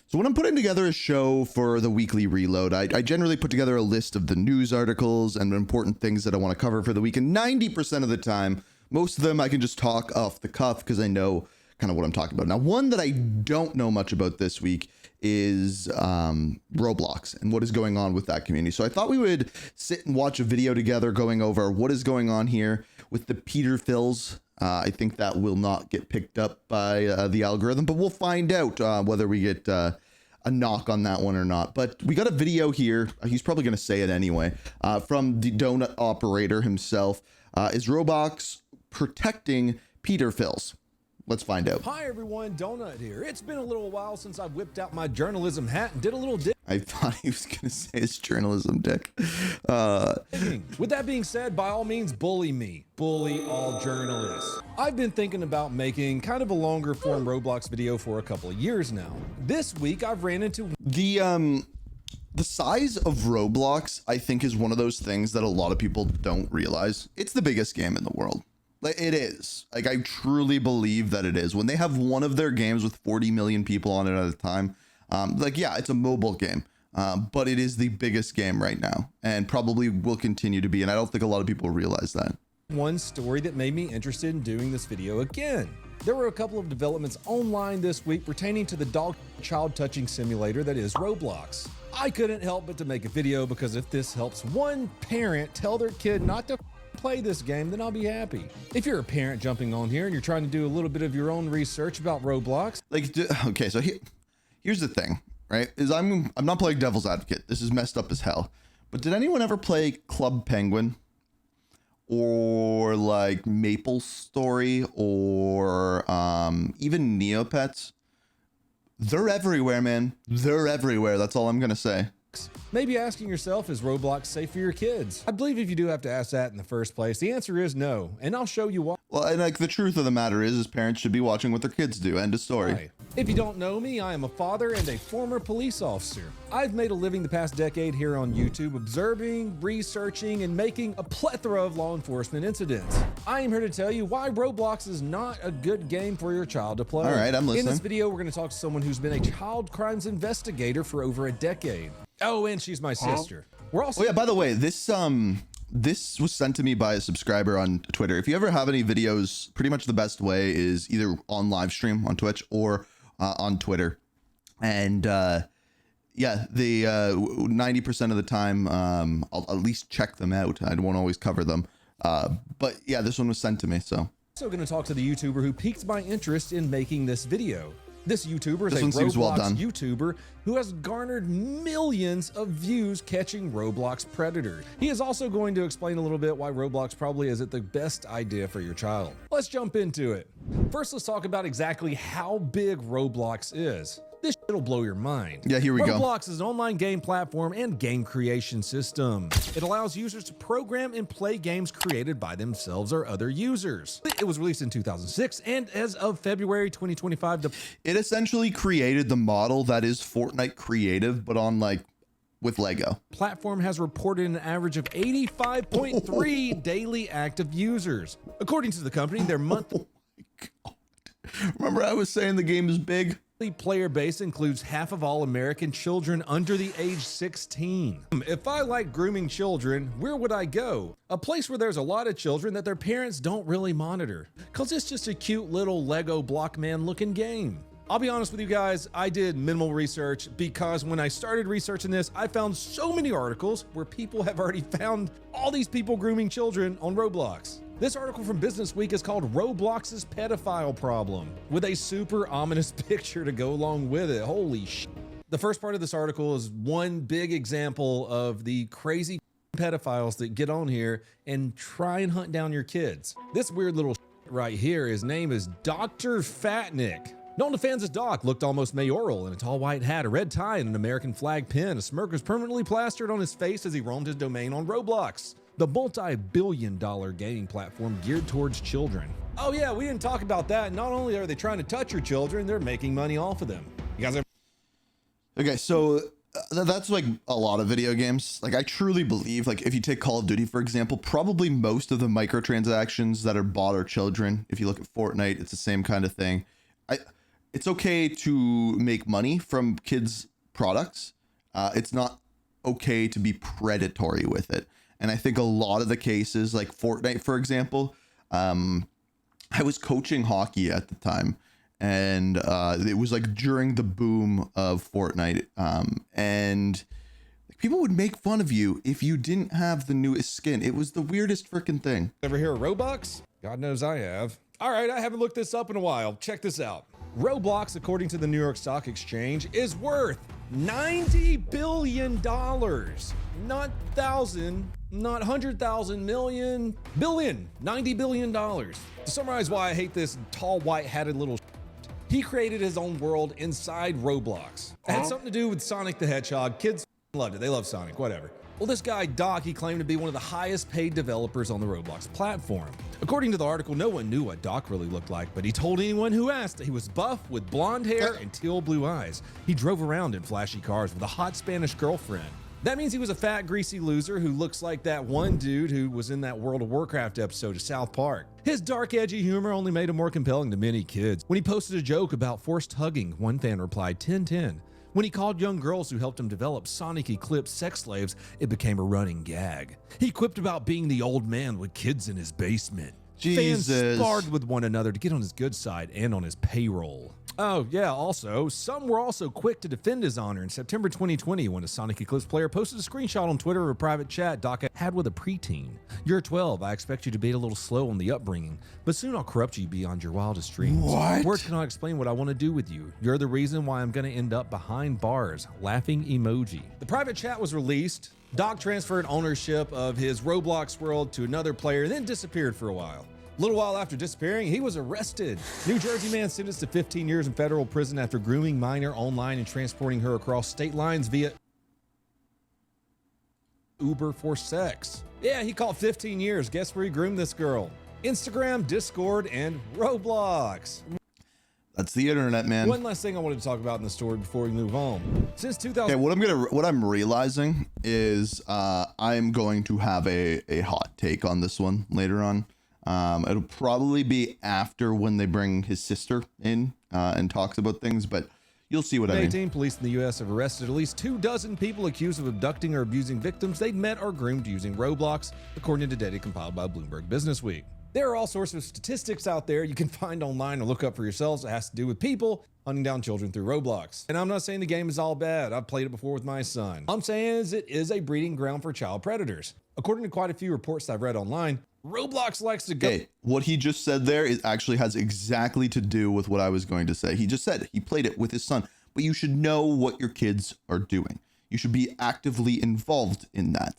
So when I'm putting together a show for the weekly reload, I generally put together a list of the news articles and important things that I want to cover for the week. And 90% of the time, most of them I can just talk off the cuff because I know kind of what I'm talking about. Now, one that I don't know much about this week is Roblox and what is going on with that community. So I thought we would sit and watch a video together going over what is going on here with the Peter Phils. I think that will not get picked up by the algorithm, but we'll find out whether we get a knock on that one or not. But we got a video here. He's probably going to say it anyway, from the donut operator himself. Is Roblox protecting Peter Phils? Let's find out. Hi everyone, Donut here. It's been a little while since I whipped out my journalism hat and did a little dig. I thought he was going to say his journalism dick. With that being said, by all means, bully me. Bully all journalists. I've been thinking about making kind of a longer form Roblox video for a couple of years now. This week I've ran into the size of Roblox, I think, is one of those things that a lot of people don't realize. It's the biggest game in the world. Like, it is. Like, I truly believe that it is. When they have one of their games with 40 million people on it at a time, like, yeah, it's a mobile game, but it is the biggest game right now and probably will continue to be. And I don't think a lot of people realize that. one story that made me interested in doing this video again. There were a couple of developments online this week pertaining to the dog child touching simulator that is Roblox. I couldn't help but to make a video because if this helps one parent tell their kid not to play this game, then I'll be happy. If you're a parent jumping on here and you're trying to do a little bit of your own research about Roblox. Like, okay, so here's the thing, right? Is I'm not playing devil's advocate. This is messed up as hell. But did anyone ever play Club Penguin? Or like Maple Story or even Neopets? They're everywhere, man. They're everywhere. That's all I'm gonna say. Maybe asking yourself, is Roblox safe for your kids? I believe if you do have to ask that in the first place, the answer is no, and I'll show you why. Well, and like the truth of the matter is parents should be watching what their kids do. End of story. Hi. If you don't know me, I am a father and a former police officer. I've made a living the past decade here on YouTube, observing, researching, and making a plethora of law enforcement incidents. I am here to tell you why Roblox is not a good game for your child to play. All right, I'm listening. In this video, we're going to talk to someone who's been a child crimes investigator for over a decade. Oh, and she's my sister. We're also— Oh yeah, by the way, this was sent to me by a subscriber on Twitter. If you ever have any videos, pretty much the best way is either on live stream on Twitch or on Twitter. And yeah, the 90% of the time, I'll at least check them out. I won't always cover them. But yeah, this one was sent to me, so. Also going to talk to the YouTuber who piqued my interest in making this video. This YouTuber is a Roblox YouTuber who has garnered millions of views catching Roblox predators. He is also going to explain a little bit why Roblox probably isn't the best idea for your child. Let's jump into it. First, let's talk about exactly how big Roblox is. This shit'll blow your mind. Yeah, here we go. Roblox is an online game platform and game creation system. It allows users to program and play games created by themselves or other users. It was released in 2006, and as of February 2025, it essentially created the model that is Fortnite creative, but on like with Lego. Platform has reported an average of 85.3 daily active users. According to the company, their monthly— Oh my God. Remember I was saying the game is big? player base includes half of all American children under the age 16. If I like grooming children, where would I go? A place where there's a lot of children that their parents don't really monitor, cause it's just a cute little Lego block man looking game. I'll be honest with you guys, I did minimal research because when I started researching this, I found so many articles where people have already found all these people grooming children on Roblox. This article from Business Week is called Roblox's Pedophile Problem, with a super ominous picture to go along with it. Holy shit. The first part of this article is one big example of the crazy pedophiles that get on here and try and hunt down your kids. This weird little right here, his name is Dr. Fatnick. Known to fans as Doc, looked almost mayoral in a tall white hat, a red tie, and an American flag pin. A smirk was permanently plastered on his face as he roamed his domain on Roblox, the multi-billion-dollar gaming platform geared towards children. Oh yeah, we didn't talk about that. Not only are they trying to touch your children, they're making money off of them. You guys are— Okay, so that's like a lot of video games. Like, I truly believe, like, if you take Call of Duty, for example, probably most of the microtransactions that are bought are children. If you look at Fortnite, it's the same kind of thing. it's okay to make money from kids' products. It's not okay to be predatory with it. And I think a lot of the cases, like Fortnite, for example, I was coaching hockey at the time, and it was like during the boom of Fortnite, and people would make fun of you if you didn't have the newest skin. It was the weirdest freaking thing. Ever hear of Roblox? God knows I have. All right, I haven't looked this up in a while. Check this out. Roblox, according to the New York Stock Exchange, is worth $90 billion. Not thousand, not 100,000, million, billion, $90 billion. To summarize why I hate this tall, white-hatted little he created his own world inside Roblox. It had something to do with Sonic the Hedgehog. Kids loved it. They love Sonic, whatever. Well, this guy, Doc, he claimed to be one of the highest paid developers on the Roblox platform. According to the article, no one knew what Doc really looked like, but he told anyone who asked that he was buff with blonde hair and teal blue eyes. He drove around in flashy cars with a hot Spanish girlfriend. That means he was a fat, greasy loser who looks like that one dude who was in that World of Warcraft episode of South Park. His dark, edgy humor only made him more compelling to many kids. When he posted a joke about forced hugging, one fan replied 10-10. When he called young girls who helped him develop Sonic Eclipse sex slaves, it became a running gag. He quipped about being the old man with kids in his basement. Jesus. Fans sparred with one another to get on his good side and on his payroll. Oh, yeah, also, some were also quick to defend his honor in September 2020 when a Sonic Eclipse player posted a screenshot on Twitter of a private chat Doc had with a preteen. You're 12, I expect you to be a little slow on the upbringing, but soon I'll corrupt you beyond your wildest dreams. What? Words cannot explain what I want to do with you. You're the reason why I'm going to end up behind bars. Laughing emoji. The private chat was released. Doc transferred ownership of his Roblox world to another player and then disappeared for a while. A little while after disappearing, he was arrested. New Jersey man sentenced to 15 years in federal prison after grooming minor online and transporting her across state lines via Uber for sex. Yeah, he caught 15 years. Guess where he groomed this girl? Instagram, Discord, and Roblox. That's the internet, man. One last thing I wanted to talk about in the story before we move on. Since 2000. Okay, what I'm realizing is I'm going to have a hot take on this one later on. It'll probably be after when they bring his sister in and talks about things, but you'll see what I mean. 18 police in the U.S. have arrested at least 24 people accused of abducting or abusing victims they'd met or groomed using Roblox, according to data compiled by Bloomberg Businessweek. There are all sorts of statistics out there you can find online or look up for yourselves that has to do with people hunting down children through Roblox. And I'm not saying the game is all bad. I've played it before with my son. All I'm saying is it is a breeding ground for child predators. According to quite a few reports I've read online, Roblox likes to go. Hey, what he just said there is actually has exactly to do with what I was going to say. He just said he played it with his son, but you should know what your kids are doing. You should be actively involved in that.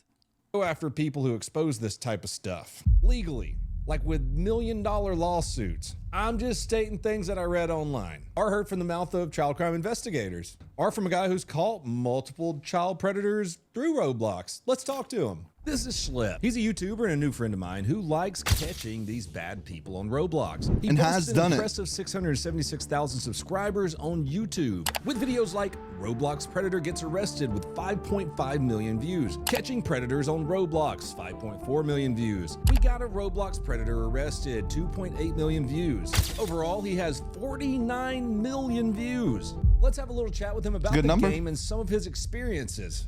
Go after people who expose this type of stuff legally, like with million-dollar lawsuits. I'm just stating things that I read online or heard from the mouth of child crime investigators or from a guy who's caught multiple child predators through Roblox. Let's talk to him. This is Schlep. He's a YouTuber and a new friend of mine who likes catching these bad people on Roblox. He and has done an it. Impressive 676,000 subscribers on YouTube with videos like Roblox Predator gets arrested with 5.5 million views. Catching predators on Roblox, 5.4 million views. We got a Roblox Predator arrested, 2.8 million views. Overall, he has 49 million views. Let's have a little chat with him about the game and some of his experiences.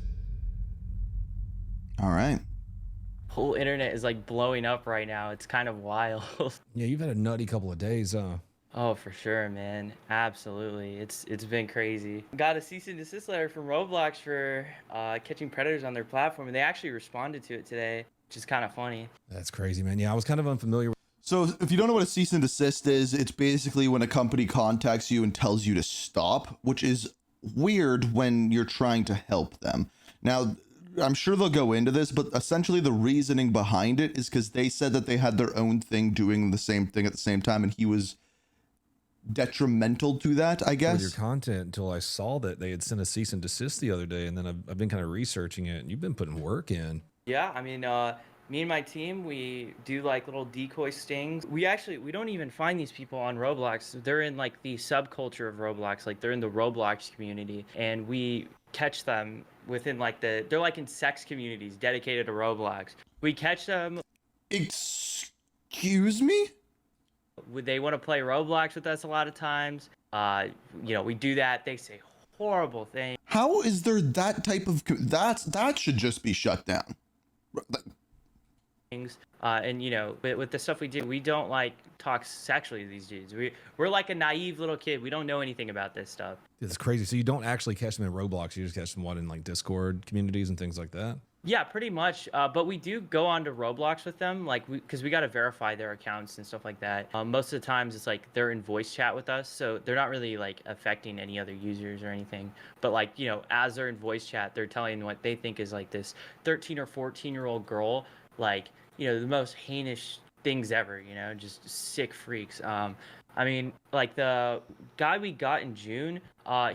All right. Whole internet is like blowing up right now. It's kind of wild. Yeah, you've had a nutty couple of days, huh? Oh, for sure, man. Absolutely. It's been crazy. Got a cease and desist letter from Roblox for catching predators on their platform, and they actually responded to it today, which is kind of funny. That's crazy, man. Yeah, I was kind of unfamiliar with. So if you don't know what a cease and desist is, it's basically when a company contacts you and tells you to stop, which is weird when you're trying to help them. Now, I'm sure they'll go into this, but essentially the reasoning behind it is because they said that they had their own thing doing the same thing at the same time, and he was detrimental to that, I guess. With your content until I saw that they had sent a cease and desist the other day, and then I've been kind of researching it, and you've been putting work in. Yeah, I mean, me and my team, we do like little decoy stings. We don't even find these people on Roblox. They're in like the subculture of Roblox, like they're in the Roblox community, and we catch them within like they're like in sex communities dedicated to Roblox. We catch them. Excuse me? They want to play Roblox with us a lot of times. You know, we do that. They say horrible things. How is there that type of that should just be shut down? And you know, with the stuff we do, we don't like talk sexually to these dudes. We're like a naive little kid. We don't know anything about this stuff. It's crazy. So you don't actually catch them in Roblox. You just catch them in like Discord communities and things like that. Yeah, pretty much. But we do go on to Roblox with them, like because we got to verify their accounts and stuff like that. Most of the times it's like they're in voice chat with us, so they're not really like affecting any other users or anything. But like, you know, as they're in voice chat, they're telling what they think is like this 13 or 14-year-old girl, like, you know, the most heinous things ever, you know, just sick freaks. I mean, like the guy we got in June,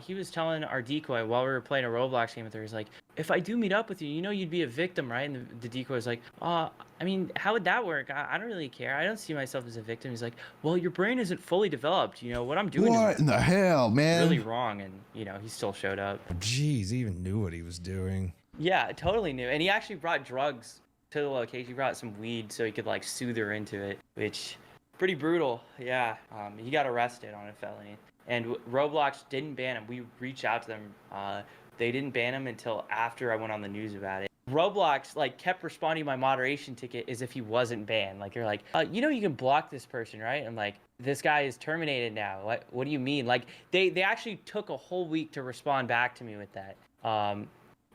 he was telling our decoy while we were playing a Roblox game with her, he's like, if I do meet up with you, you know, you'd be a victim, right? And the decoy was like, I mean, how would that work? I don't really care. I don't see myself as a victim. He's like, well, your brain isn't fully developed. You know, what I'm doing What is in the hell, man? really wrong. And, you know, he still showed up. Jeez, he even knew what he was doing. Yeah, totally knew. And he actually brought drugs to the location. He brought some weed so he could like soothe her into it, which pretty brutal. Yeah. He got arrested on a felony, and Roblox didn't ban him. We reached out to them. They didn't ban him until after I went on the news about it. Roblox like kept responding to my moderation ticket as if he wasn't banned. Like they're like, you know, you can block this person, right? I'm like, this guy is terminated now. What do you mean? Like they actually took a whole week to respond back to me with that.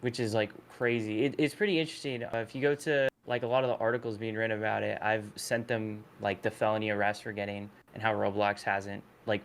Which is like crazy. It's pretty interesting. If you go to like a lot of the articles being written about it, I've sent them like the felony arrest for getting and how Roblox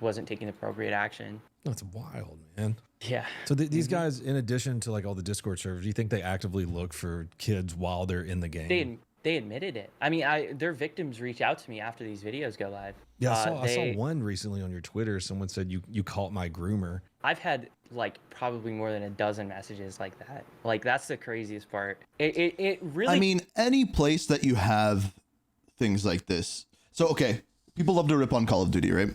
wasn't taking appropriate action. That's wild, man. Yeah. So these guys, in addition to like all the Discord servers, do you think they actively look for kids while they're in the game? They admitted it. I mean, their victims reach out to me after these videos go live. Yeah, I saw one recently on your Twitter. Someone said you caught my groomer. I've had like probably more than a dozen messages like that. Like that's the craziest part. It really. I mean, any place that you have things like this. So okay, people love to rip on Call of Duty, right?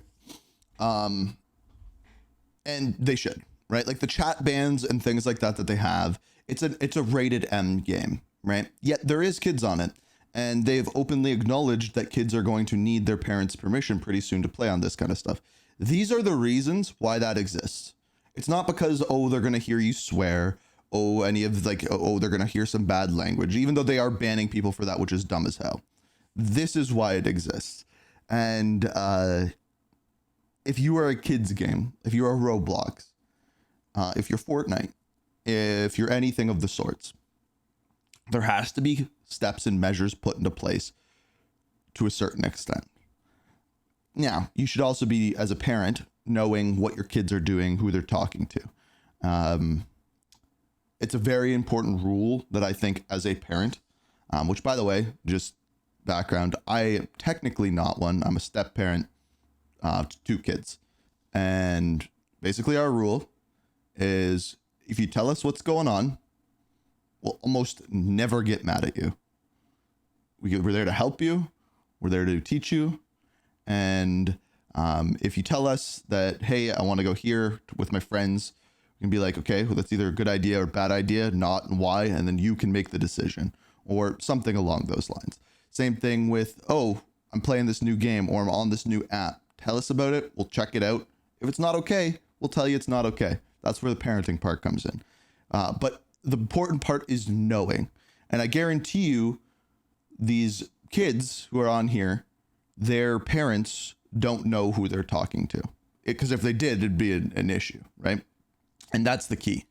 And they should, right? Like the chat bans and things like that they have. It's a rated M game, right? Yet there is kids on it, and they've openly acknowledged that kids are going to need their parents' permission pretty soon to play on this kind of stuff. These are the reasons why that exists. It's not because, oh, they're going to hear you swear, oh, they're going to hear some bad language, even though they are banning people for that, which is dumb as hell. This is why it exists. And if you are a kids game, if you're a Roblox, if you're Fortnite, if you're anything of the sorts, there has to be steps and measures put into place to a certain extent. Now, you should also be, as a parent, knowing what your kids are doing, who they're talking to. It's a very important rule that I think as a parent, which by the way, just background, I am technically not one. I'm a step parent to 2 kids. And basically our rule is if you tell us what's going on, we'll almost never get mad at you. We're there to help you. We're there to teach you. And if you tell us that, hey, I want to go here with my friends, we can be like, okay, well, that's either a good idea or bad idea, not and why, and then you can make the decision or something along those lines. Same thing with, oh, I'm playing this new game or I'm on this new app. Tell us about it. We'll check it out. If it's not okay, we'll tell you it's not okay. That's where the parenting part comes in. But the important part is knowing. And I guarantee you, these kids who are on here, their parents don't know who they're talking to. Because if they did, it'd be an issue, right? And that's the key.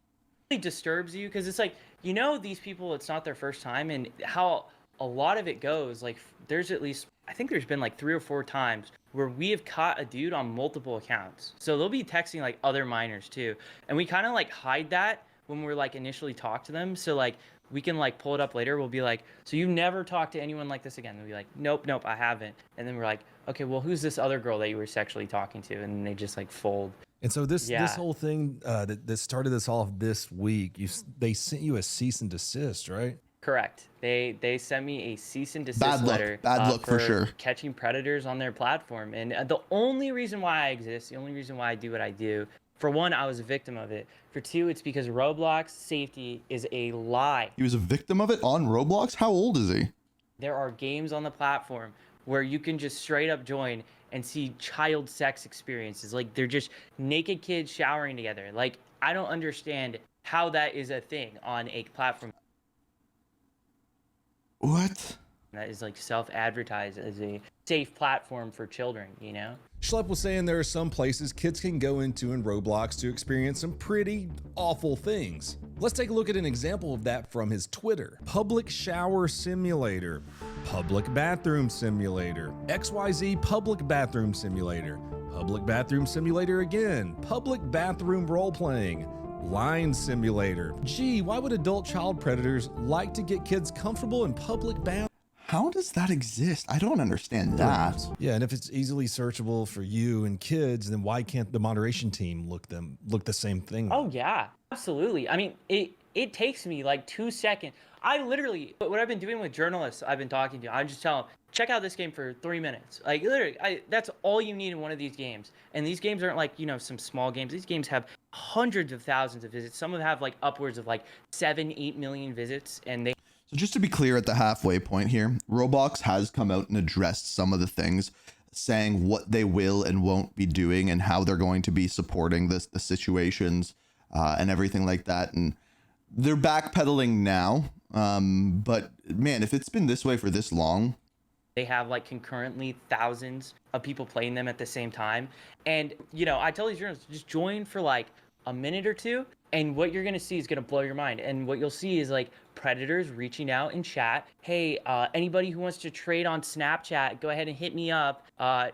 It really disturbs you because it's like, you know, these people, it's not their first time, and how a lot of it goes, like there's at least, I think there's been like 3 or 4 times where we have caught a dude on multiple accounts. So they'll be texting like other minors too. And we kind of like hide that when we're like initially talk to them. So like we can like pull it up later. We'll be like, so you've never talked to anyone like this again? They'll be like, nope, I haven't. And then we're like, okay, well, who's this other girl that you were sexually talking to? And they just like fold. And so this whole thing that started this off this week, they sent you a cease and desist, right? Correct. They sent me a cease and desist letter. Bad luck for sure. Catching predators on their platform. And the only reason why I exist, the only reason why I do what I do, for one, I was a victim of it. For two, it's because Roblox safety is a lie. He was a victim of it on Roblox? How old is he? There are games on the platform where you can just straight up join and see child sex experiences. Like they're just naked kids showering together. Like I don't understand how that is a thing on a platform What? that is like self-advertised as a safe platform for children, you know? Schlepp was saying there are some places kids can go into in Roblox to experience some pretty awful things. Let's take a look at an example of that from his Twitter. Public shower simulator, public bathroom simulator, XYZ public bathroom simulator, public bathroom simulator again, public bathroom role-playing, line simulator. Gee, why would adult child predators like to get kids comfortable in public bathrooms? How does that exist? I don't understand that. Yeah, and if it's easily searchable for you and kids, then why can't the moderation team look the same thing? Oh yeah, absolutely. I mean, it takes me like 2 seconds. I literally, what I've been doing with journalists I've been talking to, I just tell them, check out this game for 3 minutes. Like literally, that's all you need in one of these games. And these games aren't like, you know, some small games. These games have hundreds of thousands of visits. Some of them have like upwards of like 7-8 million visits, and they. So just to be clear at the halfway point here, Roblox has come out and addressed some of the things, saying what they will and won't be doing and how they're going to be supporting the situations and everything like that. And they're backpedaling now. But man, if it's been this way for this long. They have like concurrently thousands of people playing them at the same time. And, you know, I tell these journalists, just join for like a minute or two. And what you're going to see is going to blow your mind. And what you'll see is like predators reaching out in chat. Hey, anybody who wants to trade on Snapchat, go ahead and hit me up.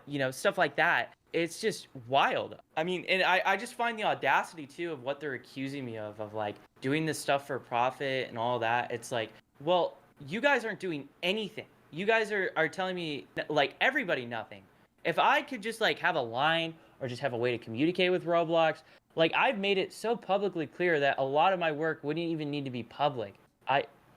You know, stuff like that. It's just wild. I mean, and I just find the audacity too of what they're accusing me of like doing this stuff for profit and all that. It's like, well, you guys aren't doing anything. You guys are telling me like everybody nothing. If I could just like have a line or just have a way to communicate with Roblox, like I've made it so publicly clear that a lot of my work wouldn't even need to be public.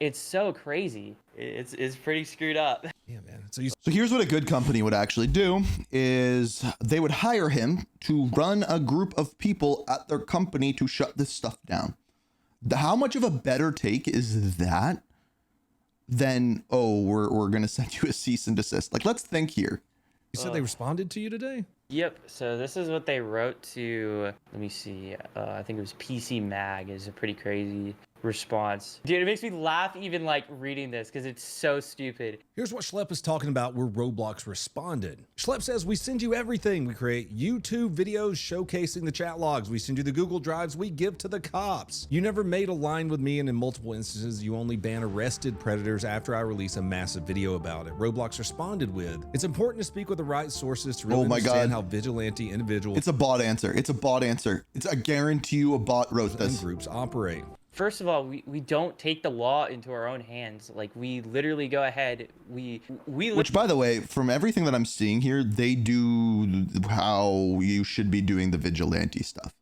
It's so crazy. It's pretty screwed up. Yeah, man. So here's what a good company would actually do is they would hire him to run a group of people at their company to shut this stuff down. How much of a better take is that than, oh, we're going to send you a cease and desist? Like, let's think here. You said they responded to you today? Yep. So this is what they wrote to, let me see. I think it was PC Mag is a pretty crazy response. Dude, it makes me laugh even like reading this because it's so stupid. Here's what Schlepp is talking about where Roblox responded. Schlepp says, we send you everything. We create YouTube videos showcasing the chat logs. We send you the Google Drives we give to the cops. You never made a line with me, and in multiple instances, you only ban arrested predators after I release a massive video about it. Roblox responded with, it's important to speak with the right sources to really understand how vigilante individuals. It's a bot answer. It's a bot answer. I guarantee you a bot wrote this. And groups operate. First of all, we don't take the law into our own hands. Like we literally go ahead. Which, by the way, from everything that I'm seeing here, they do how you should be doing the vigilante stuff.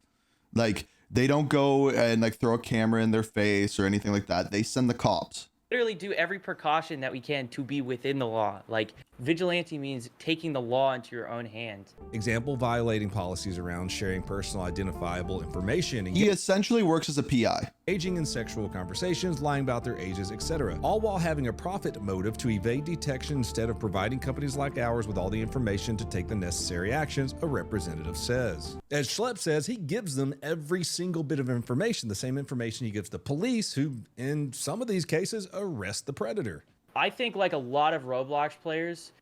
Like they don't go and like throw a camera in their face or anything like that. They send the cops. Literally do every precaution that we can to be within the law. Like vigilante means taking the law into your own hands. Example, violating policies around sharing personal identifiable information. He essentially works as a PI. Engaging in sexual conversations, lying about their ages, etc. All while having a profit motive to evade detection instead of providing companies like ours with all the information to take the necessary actions, a representative says. As Schlepp says, he gives them every single bit of information, the same information he gives the police, who in some of these cases arrest the predator. I think like a lot of Roblox players,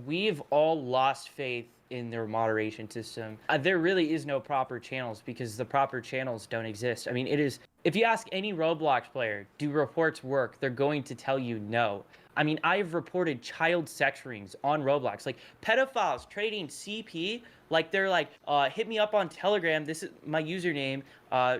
we've all lost faith in their moderation system. There really is no proper channels because the proper channels don't exist. I mean, it is, if you ask any Roblox player, do reports work? They're going to tell you no. I mean, I've reported child sex rings on Roblox, like pedophiles trading CP, like they're like, hit me up on Telegram, this is my username,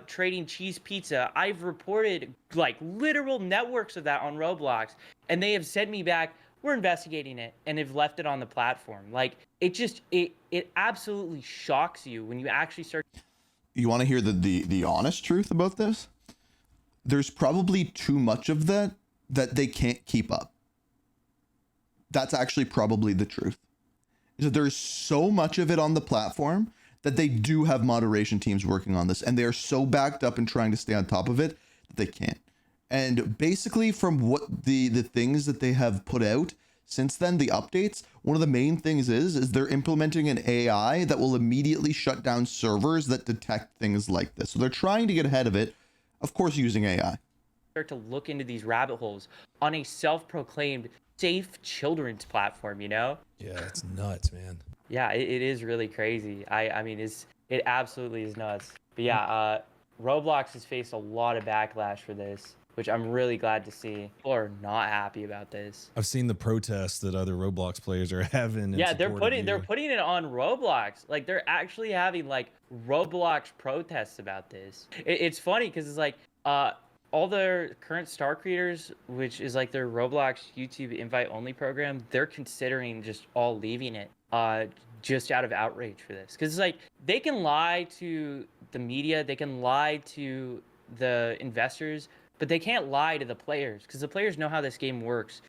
trading cheese pizza. I've reported like literal networks of that on Roblox, and they have sent me back, we're investigating it, and have left it on the platform. Like it just, it absolutely shocks you when you actually start. You want to hear the honest truth about this? There's probably too much of that they can't keep up. That's actually probably the truth. So there's so much of it on the platform that they do have moderation teams working on this, and they are so backed up and trying to stay on top of it that they can't. And basically from what the things that they have put out since then, the updates, one of the main things is they're implementing an AI that will immediately shut down servers that detect things like this. So they're trying to get ahead of it, of course, using AI. Start to look into these rabbit holes on a self-proclaimed safe children's platform, you know? Yeah, it's nuts, man. Yeah, it is really crazy. I mean, it absolutely is nuts. But yeah, Roblox has faced a lot of backlash for this, which I'm really glad to see. People are not happy about this. I've seen the protests that other Roblox players are having. Yeah, they're putting it on Roblox. Like they're actually having like Roblox protests about this. It's funny because it's like all their current star creators, which is like their Roblox YouTube invite only program, they're considering just all leaving it just out of outrage for this. Because it's like they can lie to the media, they can lie to the investors, but they can't lie to the players because the players know how this game works.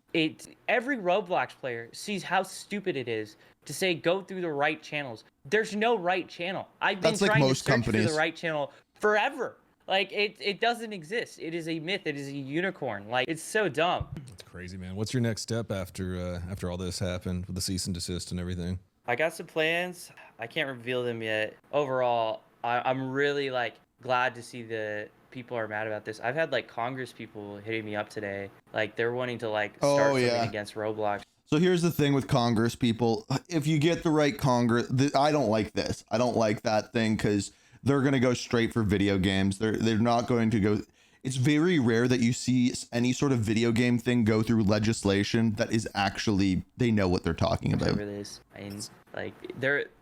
Every Roblox player sees how stupid it is to say go through the right channels. There's no right channel. I've been trying to search for the right channel forever. Like it doesn't exist. It is a myth. It is a unicorn. Like it's so dumb. It's crazy, man. What's your next step after all this happened with the cease and desist and everything? I got some plans. I can't reveal them yet. Overall, I'm really like glad to see the people are mad about this. I've had like Congress people hitting me up today. Like they're wanting to like start something against Roblox. So here's the thing with Congress people. If you get the right Congress, I don't like this. I don't like that thing because they're going to go straight for video games. They're not going to go. It's very rare that you see any sort of video game thing go through legislation that is actually, they know what they're talking about. Whatever it is. I mean, like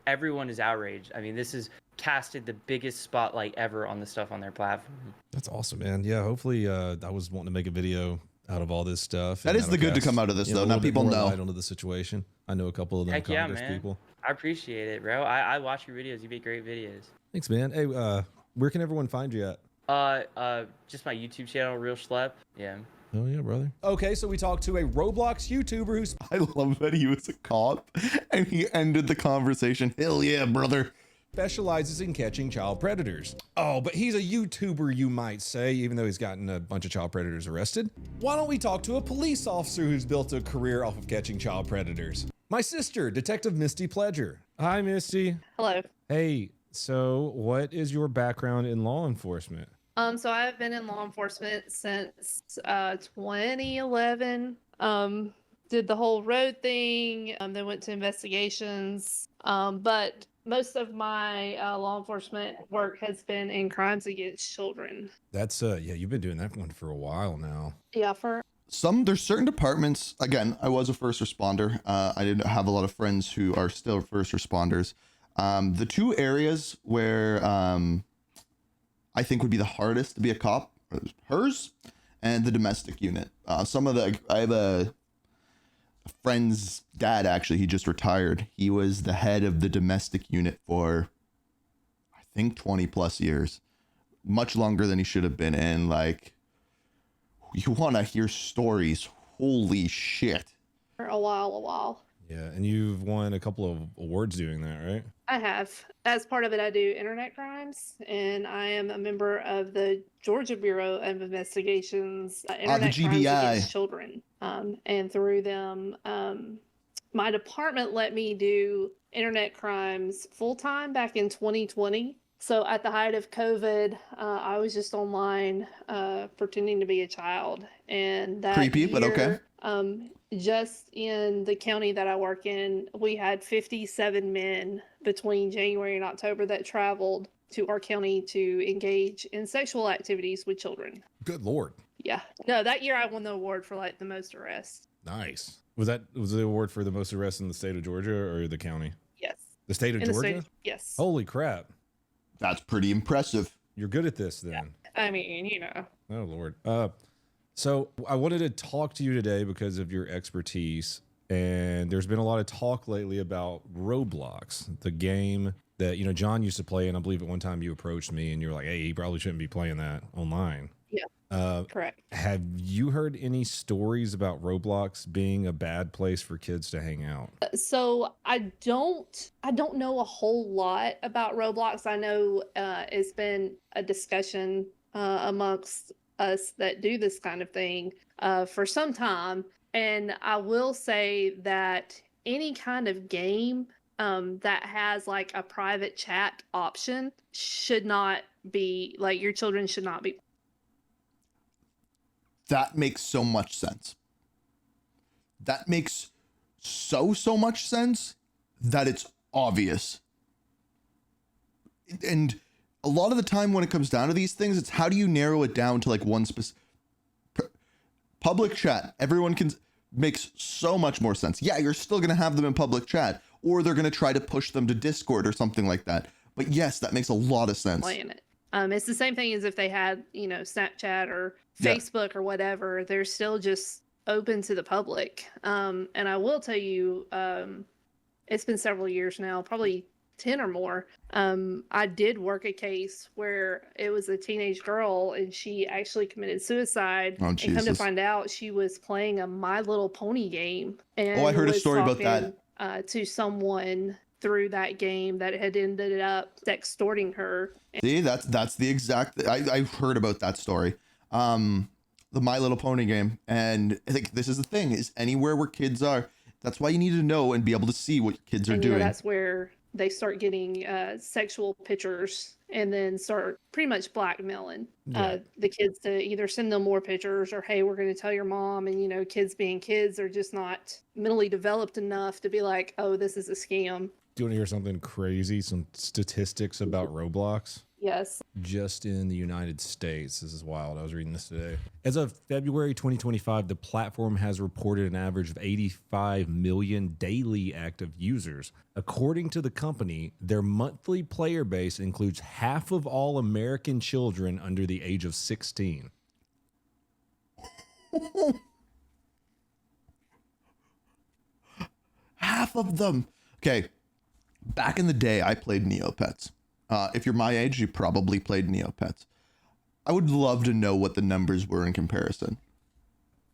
everyone is outraged. I mean, this is casted the biggest spotlight ever on the stuff on their platform. That's awesome, man. Yeah, hopefully I was wanting to make a video out of all this stuff. That is the good to come out of this, though. Now people know. Light onto the situation. I know a couple of them Congress people. I appreciate it, bro. I watch your videos. You make great videos. Thanks, man. Hey, where can everyone find you at? Just my YouTube channel, Real Schlep. Yeah. Oh yeah, brother. Okay, so we talked to a Roblox YouTuber who's. I love that he was a cop and he ended the conversation. Hell yeah, brother. Specializes in catching child predators. Oh, but he's a YouTuber, you might say, even though he's gotten a bunch of child predators arrested. Why don't we talk to a police officer who's built a career off of catching child predators? My sister, Detective Misty Pledger. Hi, Misty. Hello. Hey, so what is your background in law enforcement? So I've been in law enforcement since 2011. Did the whole road thing, then went to investigations. But most of my law enforcement work has been in crimes against children. That's yeah, you've been doing that one for a while now. Yeah, there's certain departments. Again, I was a first responder. I didn't have a lot of friends who are still first responders. The two areas where I think would be the hardest to be a cop are hers and the domestic unit. I have a friend's dad, actually, he just retired. He was the head of the domestic unit for, I think, 20 plus years, much longer than he should have been. And like, you want to hear stories. Holy shit. for a while. Yeah, and you've won a couple of awards doing that, right? I have. As part of it, I do internet crimes, and I am a member of the Georgia Bureau of Investigations Internet Crimes Against Children. And through them, my department let me do internet crimes full-time back in 2020. So at the height of COVID, I was just online pretending to be a child. And that creepy, year, but okay. Just in the county that I work in, we had 57 men between January and October that traveled to our county to engage in sexual activities with children. Good Lord. Yeah. No, that year I won the award for like the most arrests. Nice. Was the award for the most arrests in the state of Georgia or the county? Yes. The state of Georgia? Yes. Holy crap. That's pretty impressive. You're good at this then. Yeah. I mean, you know. Oh, Lord. So I wanted to talk to you today because of your expertise. And there's been a lot of talk lately about Roblox, the game that, John used to play. And I believe at one time you approached me and you were like, hey, he probably shouldn't be playing that online. Yeah. Correct. Have you heard any stories about Roblox being a bad place for kids to hang out? So I don't know a whole lot about Roblox. I know it's been a discussion amongst us that do this kind of thing for some time. And I will say that any kind of game that has like a private chat option should not be like your children should not be. That makes so much sense. That makes so much sense that it's obvious. And a lot of the time when it comes down to these things, it's how do you narrow it down to like one specific public chat? Everyone can makes so much more sense. Yeah, you're still going to have them in public chat, or they're going to try to push them to Discord or something like that. But yes, that makes a lot of sense. Playing it. It's the same thing as if they had, you know, Snapchat or Facebook or whatever. They're still just open to the public. And I will tell you, it's been several years now, probably 10 or more. I did work a case where it was a teenage girl and she actually committed suicide. Oh, and come to Jesus. find out, she was playing a My Little Pony game. And Oh, I heard a was story about talking, that. To someone through that game that had ended up extorting her. See, that's the exact. I've heard about that story. The My Little Pony game, and I think this is the thing: is anywhere where kids are. That's why you need to know and be able to see what kids are doing. That's where they start getting sexual pictures and then start pretty much blackmailing the kids to either send them more pictures or, hey, we're going to tell your mom. And, you know, kids being kids are just not mentally developed enough to be like, oh, this is a scam. Do you want to hear something crazy? Some statistics about Roblox? Yes. Just in the United States. This is wild. I was reading this today. As of February 2025, the platform has reported an average of 85 million daily active users. According to the company, their monthly player base includes half of all American children under the age of 16. Half of them. Okay. Back in the day, I played Neopets. If you're my age, you probably played Neopets. I would love to know what the numbers were in comparison.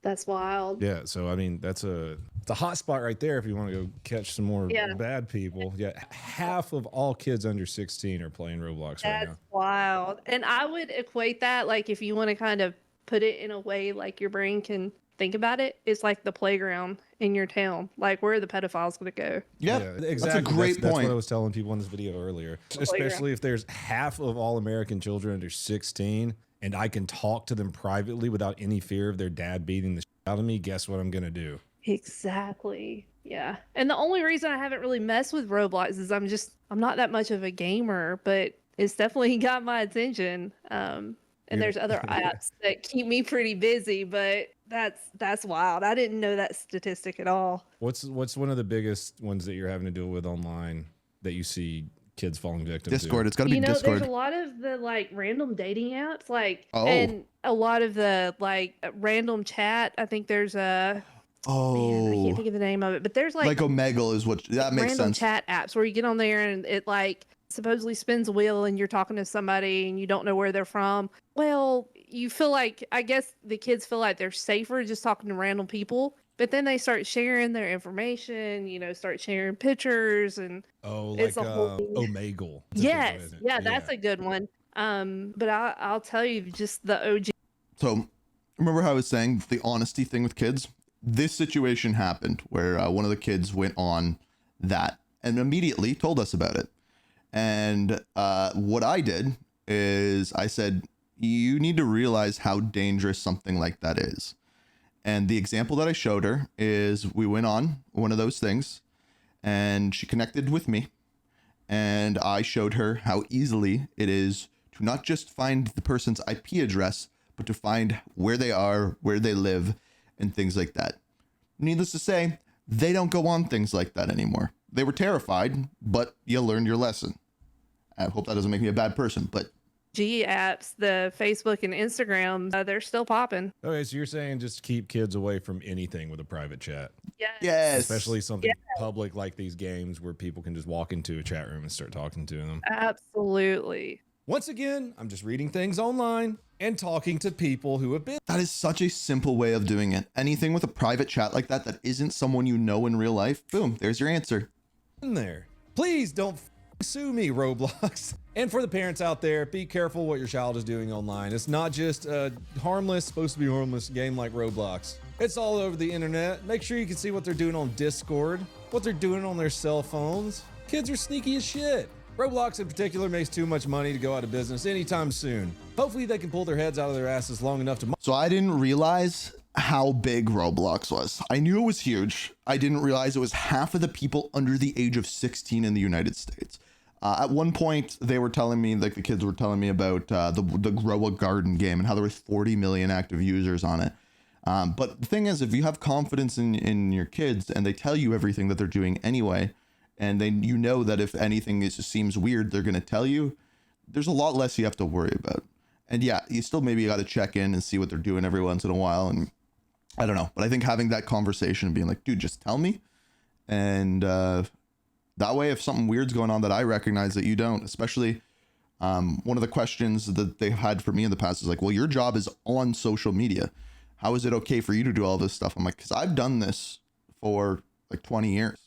That's wild. Yeah, so I mean, it's a hot spot right there if you want to go catch some more bad people. Yeah, half of all kids under 16 are playing Roblox right now. That's wild. And I would equate that, like, if you want to kind of put it in a way like your brain can think about it, it's like the playground in your town. Like, where are the pedophiles going to go? Yeah, exactly. That's a great point. That's what I was telling people in this video earlier. Especially if there's half of all American children under 16 and I can talk to them privately without any fear of their dad beating the shit out of me, guess what I'm going to do? Exactly. Yeah. And the only reason I haven't really messed with Roblox is I'm not that much of a gamer, but it's definitely got my attention. And there's other apps that keep me pretty busy, but that's wild. I didn't know that statistic at all. What's one of the biggest ones that you're having to deal with online that you see kids falling victim Discord. to? It's got to be Discord. There's a lot of the like random dating apps, like, and a lot of the like random chat. I think there's a man, I can't think of the name of it, but there's like Omegle is what that makes random sense. Chat apps where you get on there and it like supposedly spins a wheel and you're talking to somebody and you don't know where they're from. Well, you feel like, I guess the kids feel like they're safer just talking to random people, but then they start sharing their information, you know, start sharing pictures and it's like Omegle. Yes. Yeah, that's a good one. But I'll tell you, just the OG. So remember how I was saying the honesty thing with kids? This situation happened where one of the kids went on that and immediately told us about it. And what I did is I said, you need to realize how dangerous something like that is. And the example that I showed her is we went on one of those things and she connected with me and I showed her how easily it is to not just find the person's IP address, but to find where they are, where they live, and things like that. Needless to say, they don't go on things like that anymore. They were terrified, but you learned your lesson. I hope that doesn't make me a bad person, but G apps, the Facebook and Instagram, they're still popping. Okay, so you're saying just keep kids away from anything with a private chat. Yes. Especially something public like these games where people can just walk into a chat room and start talking to them. Absolutely. Once again, I'm just reading things online and talking to people who have been. That is such a simple way of doing it. Anything with a private chat like that isn't someone you know in real life, boom, there's your answer. In there. Please don't Sue me, Roblox. And for the parents out there, be careful what your child is doing online. It's not just a supposed to be harmless game like Roblox. It's all over the internet. Make sure you can see what they're doing on Discord, what they're doing on their cell phones. Kids are sneaky as shit. Roblox in particular makes too much money to go out of business anytime soon. Hopefully they can pull their heads out of their asses long enough to... So I didn't realize how big Roblox was. I knew it was huge. I didn't realize it was half of the people under the age of 16 in the United States. At one point, they were telling me, like the kids were telling me about the Grow a Garden game and how there was 40 million active users on it. But the thing is, if you have confidence in your kids and they tell you everything that they're doing anyway, and then you know that if anything seems weird, they're going to tell you, there's a lot less you have to worry about. And yeah, you still maybe got to check in and see what they're doing every once in a while. And I don't know, but I think having that conversation and being like, dude, just tell me. And that way, if something weird's going on that I recognize that you don't, especially one of the questions that they've had for me in the past is like, well, your job is on social media. How is it okay for you to do all this stuff? I'm like, because I've done this for like 20 years.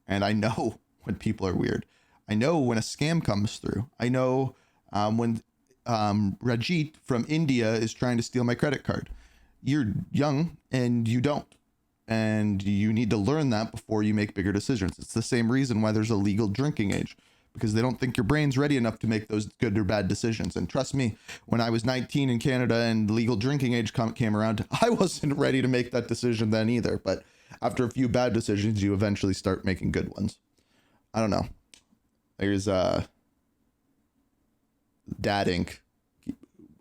And I know when people are weird. I know when a scam comes through. I know when Rajit from India is trying to steal my credit card. You're young and you don't. And you need to learn that before you make bigger decisions. It's the same reason why there's a legal drinking age, because they don't think your brain's ready enough to make those good or bad decisions. And trust me, when I was 19 in Canada and legal drinking age came around, I wasn't ready to make that decision then either. But after a few bad decisions, you eventually start making good ones. I don't know. There's Dad Inc.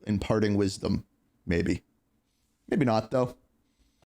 imparting wisdom. Maybe not though.